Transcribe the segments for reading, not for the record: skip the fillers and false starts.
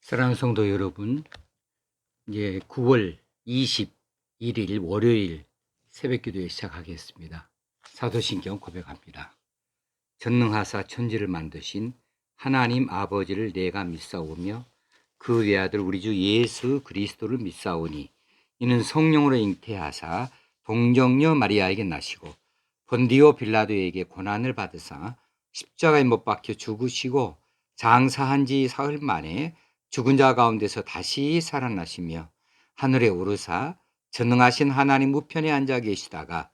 사랑하는 성도 여러분, 이제 9월 21일 월요일 새벽기도에 시작하겠습니다. 사도신경 고백합니다. 전능하사 천지를 만드신 하나님 아버지를 내가 믿사오며 그 외아들 우리 주 예수 그리스도를 믿사오니 이는 성령으로 잉태하사 동정녀 마리아에게 나시고 본디오 빌라도에게 고난을 받으사 십자가에 못 박혀 죽으시고 장사한 지 사흘 만에 죽은 자 가운데서 다시 살아나시며 하늘에 오르사 전능하신 하나님 우편에 앉아 계시다가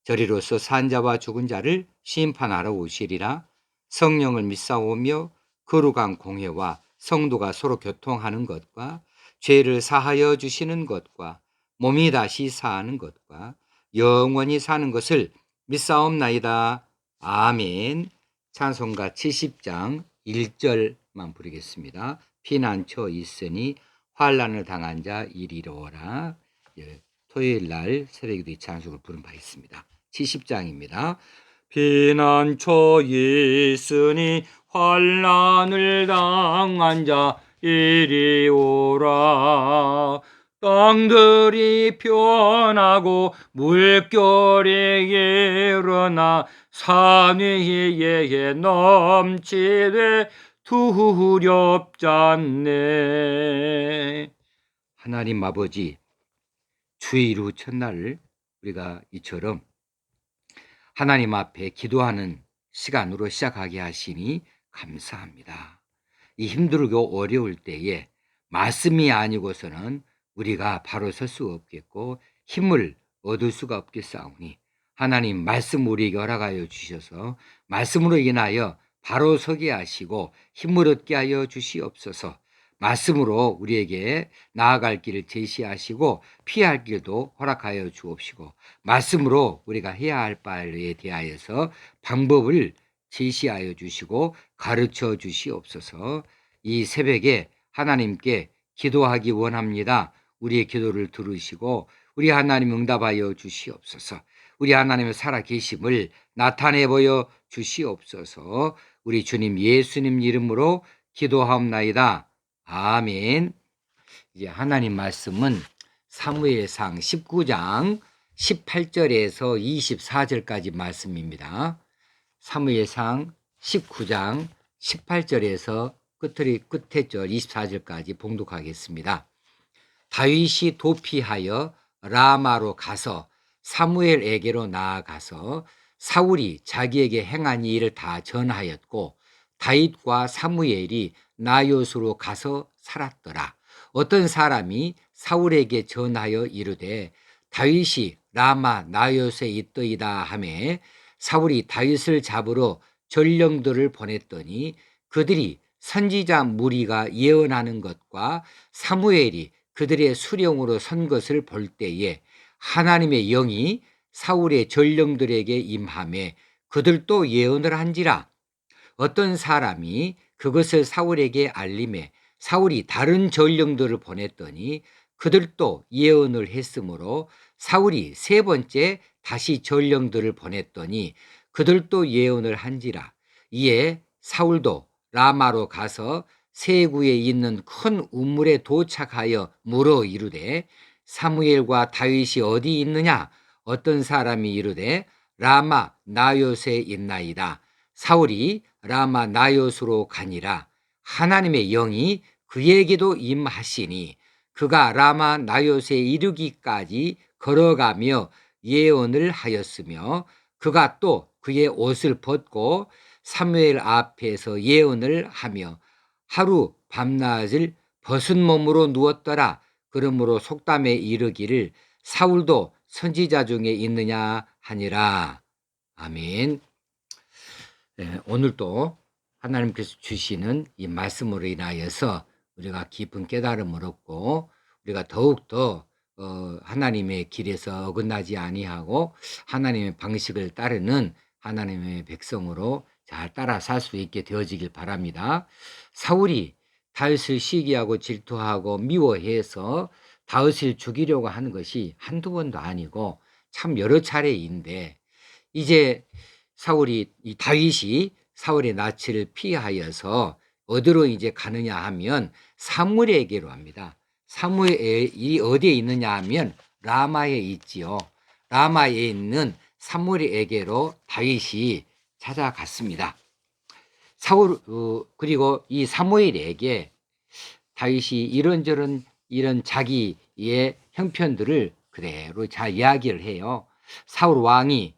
저리로서 산 자와 죽은 자를 심판하러 오시리라. 성령을 믿사오며 거룩한 공회와 성도가 서로 교통하는 것과 죄를 사하여 주시는 것과 몸이 다시 사는 것과 영원히 사는 것을 믿사옵나이다. 아멘. 찬송가 70장 1절만 부르겠습니다. 피난처 있으니 환난을 당한 자 이리로라. 토요일 날 새벽기도 찬송을 부른 바 있습니다. 70장입니다. 피난처 있으니 환난을 당한 자 이리오라. 땅들이 변하고 물결이 일어나 산 위에 넘치되 두렵잖네. 하나님 아버지, 주일 후 첫날을 우리가 이처럼 하나님 앞에 기도하는 시간으로 시작하게 하시니 감사합니다. 이 힘들고 어려울 때에 말씀이 아니고서는 우리가 바로 설 수 없겠고 힘을 얻을 수가 없겠사오니 하나님 말씀 우리에게 허락하여 주셔서 말씀으로 인하여 바로 서게 하시고 힘을 얻게 하여 주시옵소서. 말씀으로 우리에게 나아갈 길을 제시하시고 피할 길도 허락하여 주옵시고 말씀으로 우리가 해야 할 바에 대하여서 방법을 제시하여 주시고 가르쳐 주시옵소서. 이 새벽에 하나님께 기도하기 원합니다. 우리의 기도를 들으시고 우리 하나님 응답하여 주시옵소서. 우리 하나님의 살아계심을 나타내 보여 주시옵소서. 우리 주님 예수님 이름으로 기도하옵나이다. 아멘. 이제 하나님 말씀은 사무엘상 19장 18절에서 24절까지 말씀입니다. 사무엘상 19장 18절에서 끝에 절 24절까지 봉독하겠습니다. 다윗이 도피하여 라마로 가서 사무엘에게로 나아가서 사울이 자기에게 행한 일을 다 전하였고 다윗과 사무엘이 나요스로 가서 살았더라. 어떤 사람이 사울에게 전하여 이르되 다윗이 라마 나요스에 있더이다 하매 사울이 다윗을 잡으러 전령들을 보냈더니 그들이 선지자 무리가 예언하는 것과 사무엘이 그들의 수령으로 선 것을 볼 때에 하나님의 영이 사울의 전령들에게 임하매 그들도 예언을 한지라. 어떤 사람이 그것을 사울에게 알림해 사울이 다른 전령들을 보냈더니 그들도 예언을 했으므로 사울이 세 번째 다시 전령들을 보냈더니 그들도 예언을 한지라. 이에 사울도 라마로 가서 세구에 있는 큰 우물에 도착하여 물어 이르되 사무엘과 다윗이 어디 있느냐? 어떤 사람이 이르되 라마 나요스에 있나이다. 사울이 라마 나요스로 가니라. 하나님의 영이 그에게도 임하시니 그가 라마 나요스에 이르기까지 걸어가며 예언을 하였으며 그가 또 그의 옷을 벗고 사무엘 앞에서 예언을 하며 하루 밤낮을 벗은 몸으로 누웠더라. 그러므로 속담에 이르기를 사울도 선지자 중에 있느냐 하니라. 아멘. 네, 오늘도 하나님께서 주시는 이 말씀으로 인하여서 우리가 깊은 깨달음을 얻고 우리가 더욱더 하나님의 길에서 어긋나지 아니하고 하나님의 방식을 따르는 하나님의 백성으로 잘 따라 살 수 있게 되어지길 바랍니다. 사울이 다윗을 시기하고 질투하고 미워해서 다윗을 죽이려고 하는 것이 한두 번도 아니고 참 여러 차례인데 이제 다윗이 사울의 낯을 피하여서 어디로 이제 가느냐 하면 사무엘에게로 합니다. 사무엘이 어디에 있느냐 하면 라마에 있지요. 라마에 있는 사무엘에게로 다윗이 찾아갔습니다. 그리고 이 사무엘에게 다윗이 이런저런 이런 자기의 형편들을 그대로 잘 이야기를 해요. 사울 왕이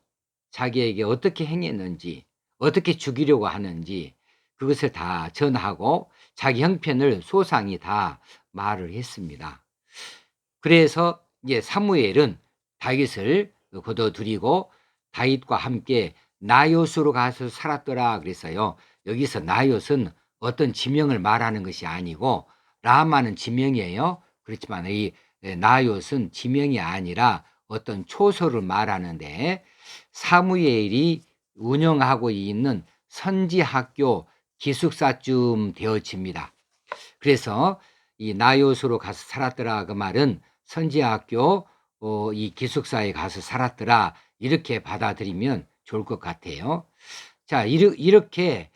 자기에게 어떻게 행했는지, 어떻게 죽이려고 하는지 그것을 다 전하고 자기 형편을 소상히 다 말을 했습니다. 그래서 이제 사무엘은 다윗을 거둬들이고 다윗과 함께 나요스로 가서 살았더라 그랬어요. 여기서 나요스는 어떤 지명을 말하는 것이 아니고 라마는 지명이에요. 그렇지만 이 나요스는 지명이 아니라 어떤 초소를 말하는데 사무엘이 운영하고 있는 선지학교 기숙사쯤 되어집니다. 그래서 이 나요스로 가서 살았더라 그 말은 선지학교 이 기숙사에 가서 살았더라 이렇게 받아들이면 좋을 것 같아요. 자, 이렇게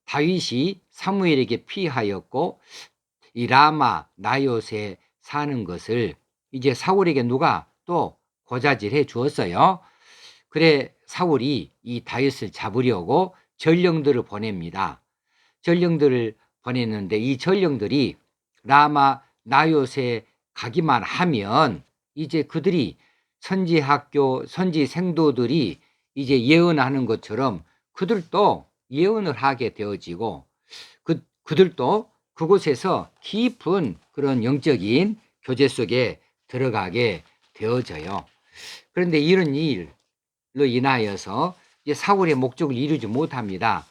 다윗이 사무엘에게 피하였고 이 라마 나요스에 사는 것을 이제 사울에게 누가 또 고자질해 주었어요. 그래 사울이 이 다윗을 잡으려고 전령들을 보냅니다. 전령들을 보냈는데 이 전령들이 라마 나요스에 가기만 하면 이제 그들이 선지학교 선지생도들이 이제 예언하는 것처럼 그들도 예언을 하게 되어지고 그들도 그곳에서 깊은 그런 영적인 교제 속에 들어가게 되어져요. 그런데 이런 일로 인하여서 이제 사울의 목적을 이루지 못합니다.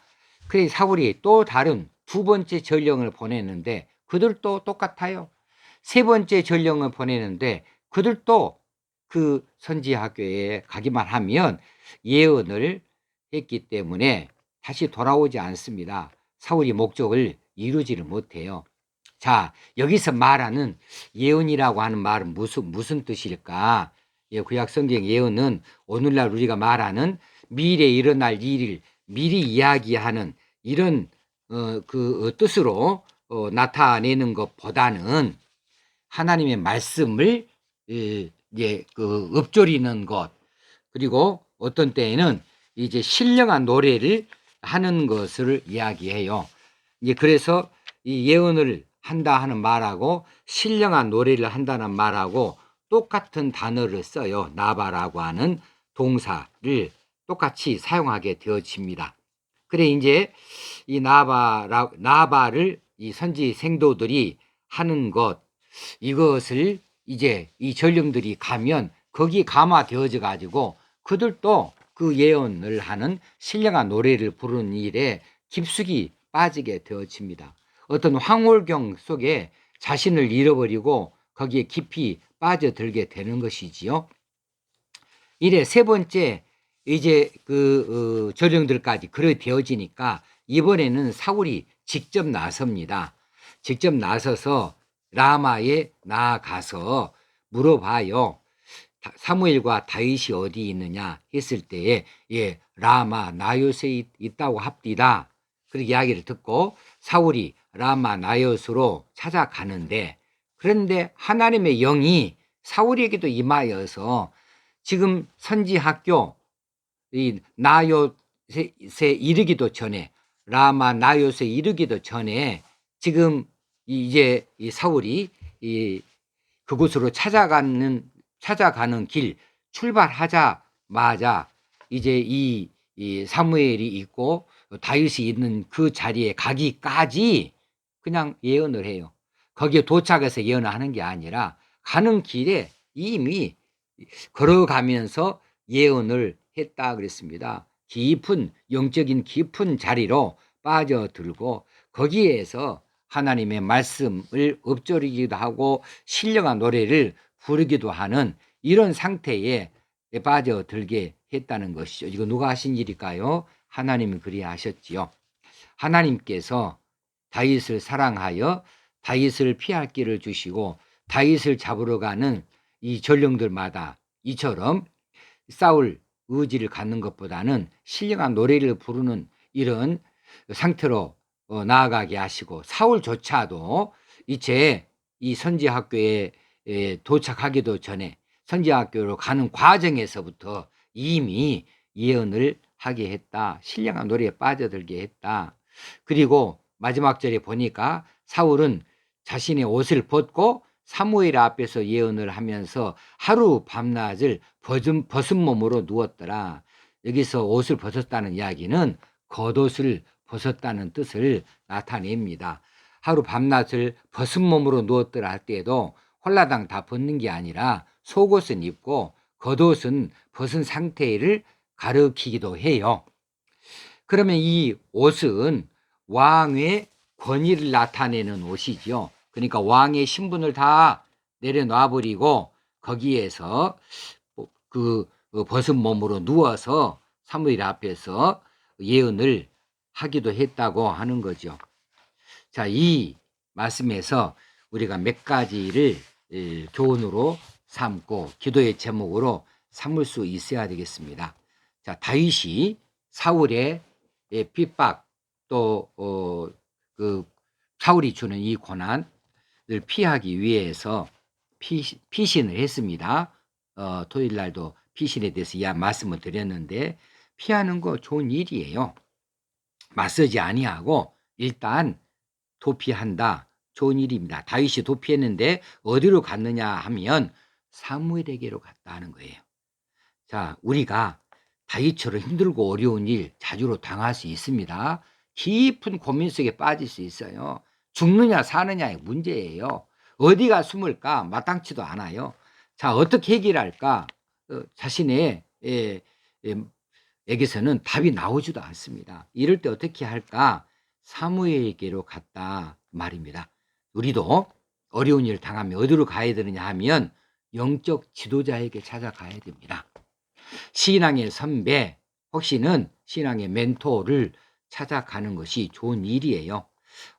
그래서 사울이 또 다른 두 번째 전령을 보내는데 그들도 똑같아요. 세 번째 전령을 보내는데 그들도 그 선지학교에 가기만 하면 예언을 했기 때문에 다시 돌아오지 않습니다. 사울이 목적을 이루지를 못해요. 자, 여기서 말하는 예언이라고 하는 말은 무슨 뜻일까? 구약 성경 예언은 오늘날 우리가 말하는 미래에 일어날 일을 미리 이야기하는 이런 뜻으로 나타내는 것보다는 하나님의 말씀을 읊조리는 것, 그리고 어떤 때에는 이제 신령한 노래를 하는 것을 이야기해요. 그래서 이 예언을 한다 하는 말하고 신령한 노래를 한다는 말하고 똑같은 단어를 써요. 나바라고 하는 동사를 똑같이 사용하게 되어집니다. 그래 이제 이 나바를 이 선지 생도들이 하는 것, 이것을 이제 이 전령들이 가면 거기 감화되어져 가지고 그들도 그 예언을 하는 신령한 노래를 부르는 일에 깊숙이 빠지게 되어집니다. 어떤 황홀경 속에 자신을 잃어버리고 거기에 깊이 빠져들게 되는 것이지요. 이래 세 번째 이제 전령들까지 그렇게 되어지니까 이번에는 사울이 직접 나섭니다. 직접 나서서 라마에 나아가서 물어봐요. 사무엘과 다윗이 어디 있느냐 했을 때에 라마 나요스에 있다고 합디다. 그렇게 이야기를 듣고 사울이 라마 나요스로 찾아가는데 그런데 하나님의 영이 사울에게도 임하여서 지금 선지학교 이 나요스에 이르기도 전에 라마 나요스에 이르기도 전에 지금 이제 이 사울이 그곳으로 찾아가는 길 출발하자마자 이제 이 사무엘이 있고 다윗이 있는 그 자리에 가기까지 그냥 예언을 해요. 거기에 도착해서 예언을 하는 게 아니라 가는 길에 이미 걸어가면서 예언을 했다 그랬습니다. 깊은 영적인 깊은 자리로 빠져들고 거기에서 하나님의 말씀을 읊조리기도 하고 신령한 노래를 부르기도 하는 이런 상태에 빠져들게 했다는 것이죠. 이거 누가 하신 일일까요? 하나님이 그리하셨지요. 하나님께서 다윗을 사랑하여 다윗을 피할 길을 주시고 다윗을 잡으러 가는 이 전령들마다 이처럼 싸울 의지를 갖는 것보다는 신령한 노래를 부르는 이런 상태로 나아가게 하시고 사울조차도 이제 이 선지학교에 도착하기도 전에 선지학교로 가는 과정에서부터 이미 예언을 하게 했다. 신령한 노래에 빠져들게 했다. 그리고 마지막 절에 보니까 사울은 자신의 옷을 벗고 사무엘 앞에서 예언을 하면서 하루 밤낮을 벗은 몸으로 누웠더라. 여기서 옷을 벗었다는 이야기는 겉옷을 벗었다는 뜻을 나타냅니다. 하루 밤낮을 벗은 몸으로 누웠더라 할 때에도 홀라당 다 벗는 게 아니라 속옷은 입고 겉옷은 벗은 상태를 가리키기도 해요. 그러면 이 옷은 왕의 권위를 나타내는 옷이죠. 그러니까 왕의 신분을 다 내려놔버리고 거기에서 그 벗은 몸으로 누워서 사무엘 앞에서 예언을 하기도 했다고 하는 거죠. 자, 이 말씀에서 우리가 몇 가지를 교훈으로 삼고 기도의 제목으로 삼을 수 있어야 되겠습니다. 자, 다윗이 사울의 핍박 또 그 사울이 주는 이 고난을 피하기 위해서 피신을 했습니다. 토요일 날도 피신에 대해서 말씀을 드렸는데 피하는 거 좋은 일이에요. 맞서지 아니하고 일단 도피한다. 좋은 일입니다. 다윗이 도피했는데 어디로 갔느냐 하면 사무엘에게로 갔다 하는 거예요. 자, 우리가 다윗처럼 힘들고 어려운 일 자주로 당할 수 있습니다. 깊은 고민 속에 빠질 수 있어요. 죽느냐 사느냐의 문제예요. 어디가 숨을까 마땅치도 않아요. 자, 어떻게 해결할까? 자신의 에게서는 답이 나오지도 않습니다. 이럴 때 어떻게 할까? 사무엘에게로 갔다 말입니다. 우리도 어려운 일을 당하면 어디로 가야 되느냐 하면 영적 지도자에게 찾아가야 됩니다. 신앙의 선배, 혹시는 신앙의 멘토를 찾아가는 것이 좋은 일이에요.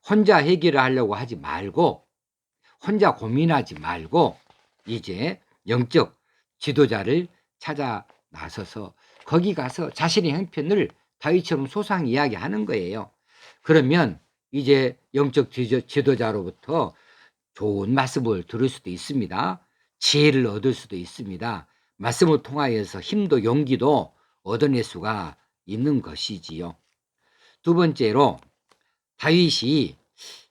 혼자 해결을 하려고 하지 말고 혼자 고민하지 말고 이제 영적 지도자를 찾아 나서서 거기 가서 자신의 형편을 다윗처럼 소상 이야기하는 거예요. 그러면 이제 영적 지도자로부터 좋은 말씀을 들을 수도 있습니다. 지혜를 얻을 수도 있습니다. 말씀을 통하여서 힘도 용기도 얻어낼 수가 있는 것이지요. 두 번째로 다윗이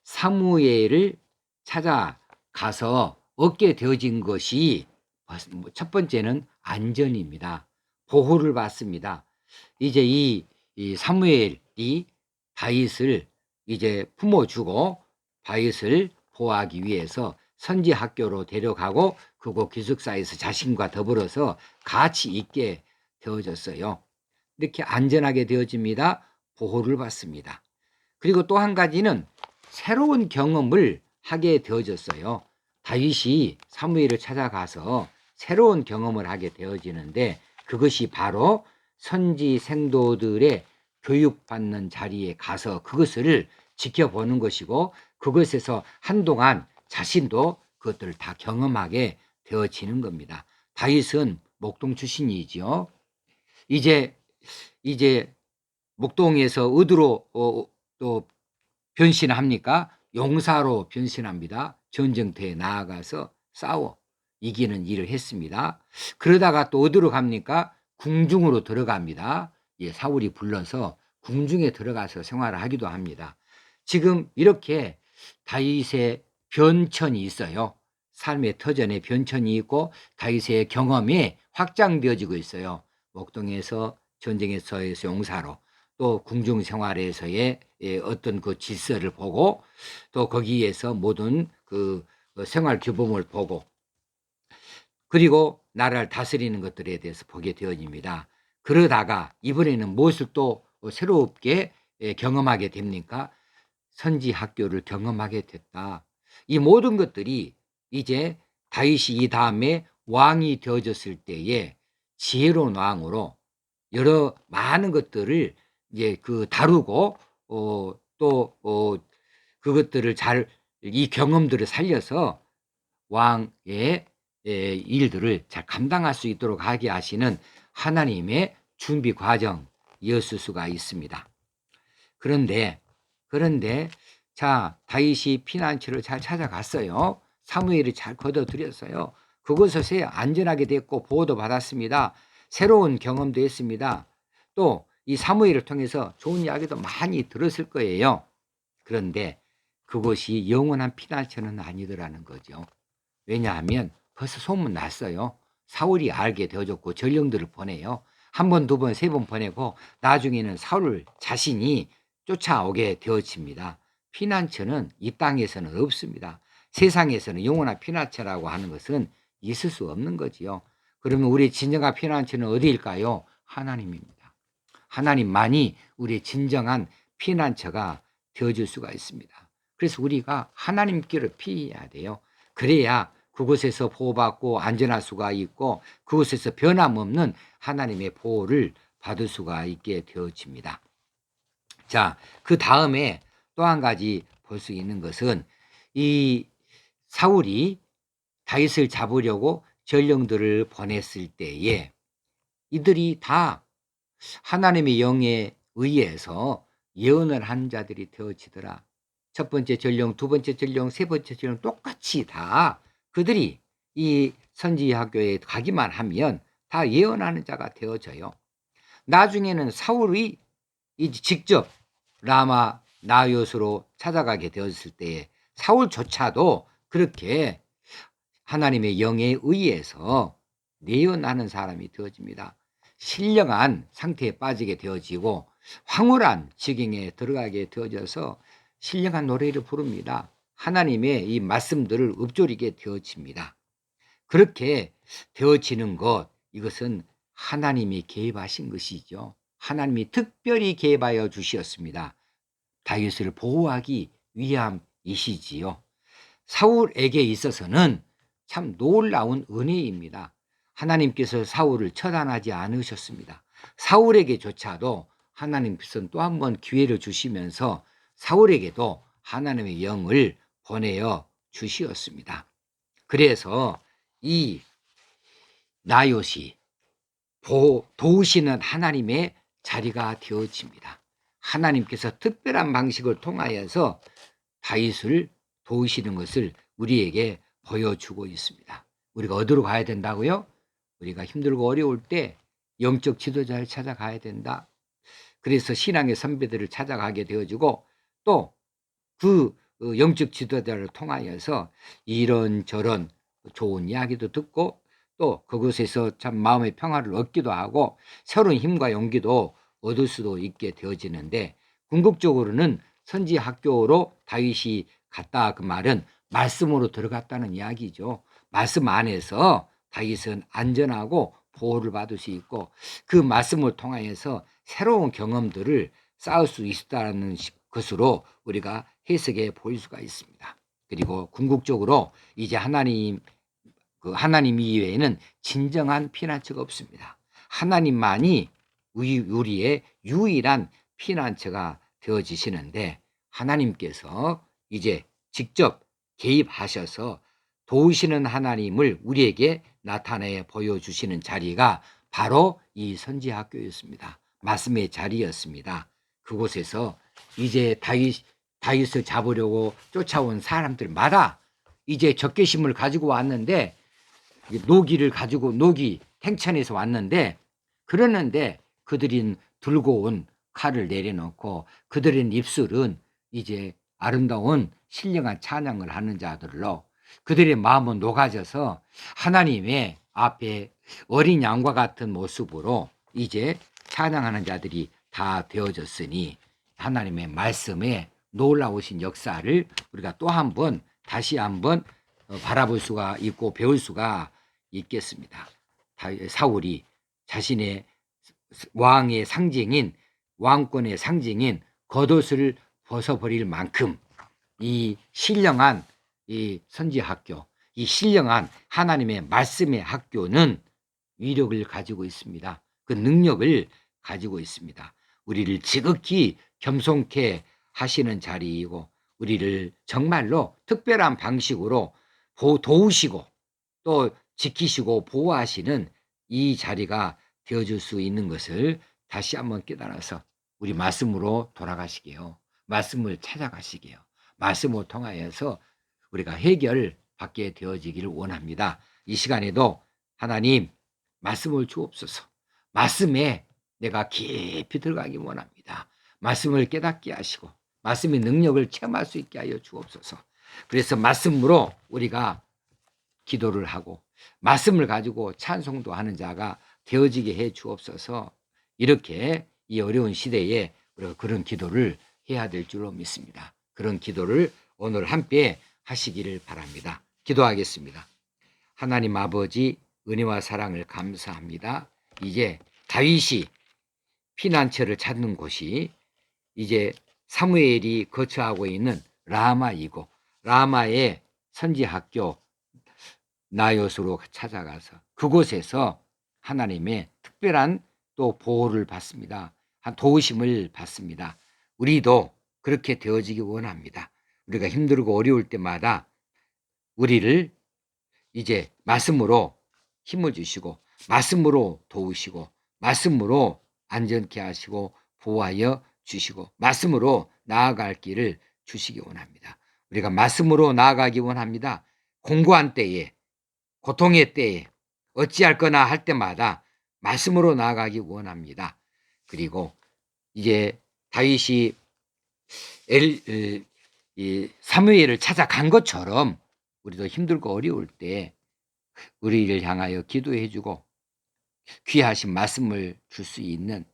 사무엘을 찾아가서 얻게 되어진 것이 첫 번째는 안전입니다. 보호를 받습니다. 이제 이 사무엘이 다윗을 이제 품어주고 다윗을 보호하기 위해서 선지 학교로 데려가고 그곳 기숙사에서 자신과 더불어서 같이 있게 되어졌어요. 이렇게 안전하게 되어집니다. 보호를 받습니다. 그리고 또 한 가지는 새로운 경험을 하게 되어졌어요. 다윗이 사무엘을 찾아가서 새로운 경험을 하게 되어지는데 그것이 바로 선지 생도들의 교육받는 자리에 가서 그것을 지켜보는 것이고 그것에서 한동안 자신도 그것들을 다 경험하게 되어지는 겁니다. 다윗은 목동 출신이지요. 이제 목동에서 어디로 또 변신합니까? 용사로 변신합니다. 전쟁터에 나아가서 싸워 이기는 일을 했습니다. 그러다가 또 어디로 갑니까? 궁중으로 들어갑니다. 사울이 불러서 궁중에 들어가서 생활을 하기도 합니다. 지금 이렇게 다윗의 변천이 있어요. 삶의 터전에 변천이 있고 다윗의 경험이 확장되어지고 있어요. 목동에서 전쟁에서의 용사로 또 궁중 생활에서의 어떤 그 질서를 보고 또 거기에서 모든 그 생활 규범을 보고 그리고 나라를 다스리는 것들에 대해서 보게 되어집니다. 그러다가 이번에는 무엇을 또 새롭게 경험하게 됩니까? 선지 학교를 경험하게 됐다. 이 모든 것들이 이제 다윗이 이 다음에 왕이 되어졌을 때에 지혜로운 왕으로 여러 많은 것들을 이제 다루고 또 그것들을 이 경험들을 살려서 왕의 일들을 잘 감당할 수 있도록 하게 하시는 하나님의 준비 과정이었을 수가 있습니다. 그런데 그런데 자, 다윗이 피난처를 잘 찾아갔어요. 사무엘이 잘 거둬들였어요. 그곳에서 안전하게 됐고 보호도 받았습니다. 새로운 경험도 했습니다. 또 이 사무엘을 통해서 좋은 이야기도 많이 들었을 거예요. 그런데 그것이 영원한 피난처는 아니더라는 거죠. 왜냐하면 벌써 소문 났어요. 사울이 알게 되어졌고 전령들을 보내요. 한 번, 두 번, 세 번 보내고 나중에는 사울 자신이 쫓아오게 되어집니다. 피난처는 이 땅에서는 없습니다. 세상에서는 영원한 피난처라고 하는 것은 있을 수 없는 거지요. 그러면 우리의 진정한 피난처는 어디일까요? 하나님입니다. 하나님만이 우리의 진정한 피난처가 되어줄 수가 있습니다. 그래서 우리가 하나님께로 피해야 돼요. 그래야 그곳에서 보호받고 안전할 수가 있고 그곳에서 변함없는 하나님의 보호를 받을 수가 있게 되어집니다. 자, 그 다음에 또 한 가지 볼 수 있는 것은 이 사울이 다윗을 잡으려고 전령들을 보냈을 때에 이들이 다 하나님의 영에 의해서 예언을 한 자들이 되어지더라. 첫 번째 전령, 두 번째 전령, 세 번째 전령 똑같이 다 그들이 이 선지학교에 가기만 하면 다 예언하는 자가 되어져요. 나중에는 사울이 직접 라마 나요스로 찾아가게 되었을 때에 사울조차도 그렇게 하나님의 영에 의해서 예언하는 사람이 되어집니다. 신령한 상태에 빠지게 되어지고 황홀한 지경에 들어가게 되어져서 신령한 노래를 부릅니다. 하나님의 이 말씀들을 읊조리게 되어집니다. 그렇게 되어지는 것, 이것은 하나님이 개입하신 것이죠. 하나님이 특별히 개입하여 주시었습니다. 다윗을 보호하기 위함이시지요. 사울에게 있어서는 참 놀라운 은혜입니다. 하나님께서 사울을 처단하지 않으셨습니다. 사울에게조차도 하나님께서는 또 한 번 기회를 주시면서 사울에게도 하나님의 영을 보내어 주시었습니다. 그래서 이 나요시 도우시는 하나님의 자리가 되어집니다. 하나님께서 특별한 방식을 통하여서 다윗을 도우시는 것을 우리에게 보여주고 있습니다. 우리가 어디로 가야 된다고요? 우리가 힘들고 어려울 때 영적 지도자를 찾아가야 된다. 그래서 신앙의 선배들을 찾아가게 되어지고 또 그 영적 지도자를 통하여서 이런저런 좋은 이야기도 듣고 또 그곳에서 참 마음의 평화를 얻기도 하고 새로운 힘과 용기도 얻을 수도 있게 되어지는데 궁극적으로는 선지 학교로 다윗이 갔다 그 말은 말씀으로 들어갔다는 이야기죠. 말씀 안에서 다윗은 안전하고 보호를 받을 수 있고 그 말씀을 통하여서 새로운 경험들을 쌓을 수 있다는 것으로 우리가 해석해 볼 수가 있습니다. 그리고 궁극적으로 이제 하나님 이외에는 진정한 피난처가 없습니다. 하나님만이 우리의 유일한 피난처가 되어지시는데 하나님께서 이제 직접 개입하셔서 도우시는 하나님을 우리에게 나타내 보여주시는 자리가 바로 이 선지학교였습니다. 말씀의 자리였습니다. 그곳에서 이제 다윗을 잡으려고 쫓아온 사람들마다 이제 적개심을 가지고 왔는데 노기 행천에서 왔는데 그러는데 그들은 들고 온 칼을 내려놓고 그들의 입술은 이제 아름다운 신령한 찬양을 하는 자들로 그들의 마음은 녹아져서 하나님의 앞에 어린 양과 같은 모습으로 이제 찬양하는 자들이 다 되어졌으니 하나님의 말씀에 놀라우신 역사를 우리가 또 한 번 다시 한번 바라볼 수가 있고 배울 수가 있겠습니다. 사울이 자신의 왕의 상징인 왕권의 상징인 겉옷을 벗어버릴 만큼 이 신령한 이 선지학교, 이 신령한 하나님의 말씀의 학교는 위력을 가지고 있습니다. 그 능력을 가지고 있습니다. 우리를 지극히 겸손케 하시는 자리이고 우리를 정말로 특별한 방식으로 도우시고 또 지키시고 보호하시는 이 자리가 되어줄 수 있는 것을 다시 한번 깨달아서 우리 말씀으로 돌아가시게요. 말씀을 찾아가시게요. 말씀을 통하여서 우리가 해결받게 되어지기를 원합니다. 이 시간에도 하나님 말씀을 주옵소서. 말씀에 내가 깊이 들어가기 원합니다. 말씀을 깨닫게 하시고 말씀의 능력을 체험할 수 있게 하여 주옵소서. 그래서 말씀으로 우리가 기도를 하고 말씀을 가지고 찬송도 하는 자가 되어지게 해 주옵소서. 이렇게 이 어려운 시대에 우리가 그런 기도를 해야 될 줄로 믿습니다. 그런 기도를 오늘 함께 하시기를 바랍니다. 기도하겠습니다. 하나님 아버지, 은혜와 사랑을 감사합니다. 이제 다윗이 피난처를 찾는 곳이 이제 사무엘이 거처하고 있는 라마이고, 라마의 선지학교 나요스로 찾아가서 그곳에서 하나님의 특별한 또 보호를 받습니다. 도우심을 받습니다. 우리도 그렇게 되어지기 원합니다. 우리가 힘들고 어려울 때마다 우리를 이제 말씀으로 힘을 주시고 말씀으로 도우시고 말씀으로 안전케 하시고 보호하여 주시고 말씀으로 나아갈 길을 주시기 원합니다. 우리가 말씀으로 나아가기 원합니다. 공고한 때에, 고통의 때에, 어찌할 거나 할 때마다 말씀으로 나아가기 원합니다. 그리고 이제 다윗이 사무엘을 찾아간 것처럼 우리도 힘들고 어려울 때 우리를 향하여 기도해주고 귀하신 말씀을 줄 수 있는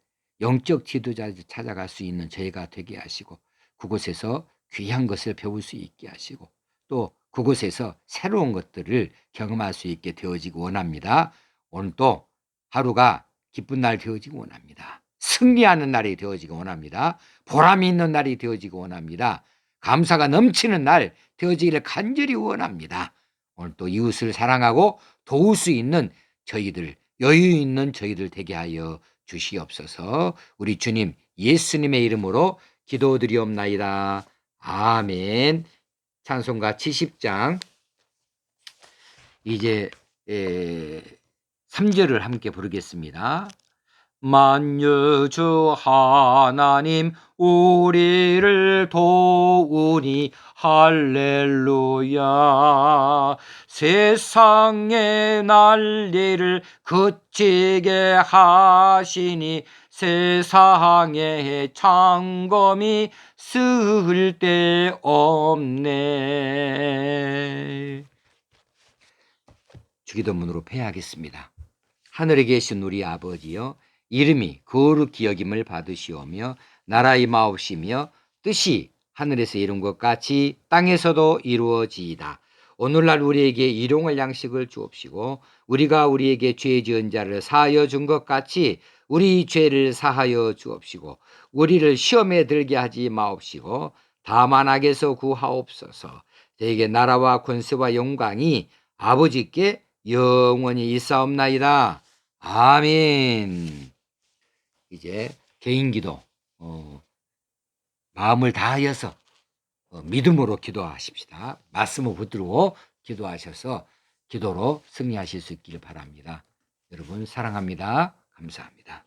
영적 지도자 찾아갈 수 있는 저희가 되게 하시고 그곳에서 귀한 것을 배울 수 있게 하시고 또 그곳에서 새로운 것들을 경험할 수 있게 되어지기 원합니다. 오늘 또 하루가 기쁜 날 되어지기 원합니다. 승리하는 날이 되어지기 원합니다. 보람이 있는 날이 되어지기 원합니다. 감사가 넘치는 날 되어지기를 간절히 원합니다. 오늘 또 이웃을 사랑하고 도울 수 있는 저희들, 여유 있는 저희들 되게 하여 주시옵소서. 우리 주님 예수님의 이름으로 기도드리옵나이다. 아멘. 찬송가 70장 이제 3절을 함께 부르겠습니다. 만유주 하나님 우리를 도우니 할렐루야. 세상의 난리를 그치게 하시니 세상에 창검이 쓸데없네. 주기도문으로 패하겠습니다. 하늘에 계신 우리 아버지여, 이름이 거룩히 여김을 받으시오며 나라의 마옵시며 뜻이 하늘에서 이룬 것 같이 땅에서도 이루어지이다. 오늘날 우리에게 일용할 양식을 주옵시고 우리가 우리에게 죄 지은 자를 사하여 준 것 같이 우리 죄를 사하여 주옵시고 우리를 시험에 들게 하지 마옵시고 다만 악에서 구하옵소서. 저에게 나라와 권세와 영광이 아버지께 영원히 있사옵나이다. 아멘. 이제 개인기도 마음을 다하여서 믿음으로 기도하십시다. 말씀을 붙들고 기도하셔서 기도로 승리하실 수 있기를 바랍니다. 여러분 사랑합니다. 감사합니다.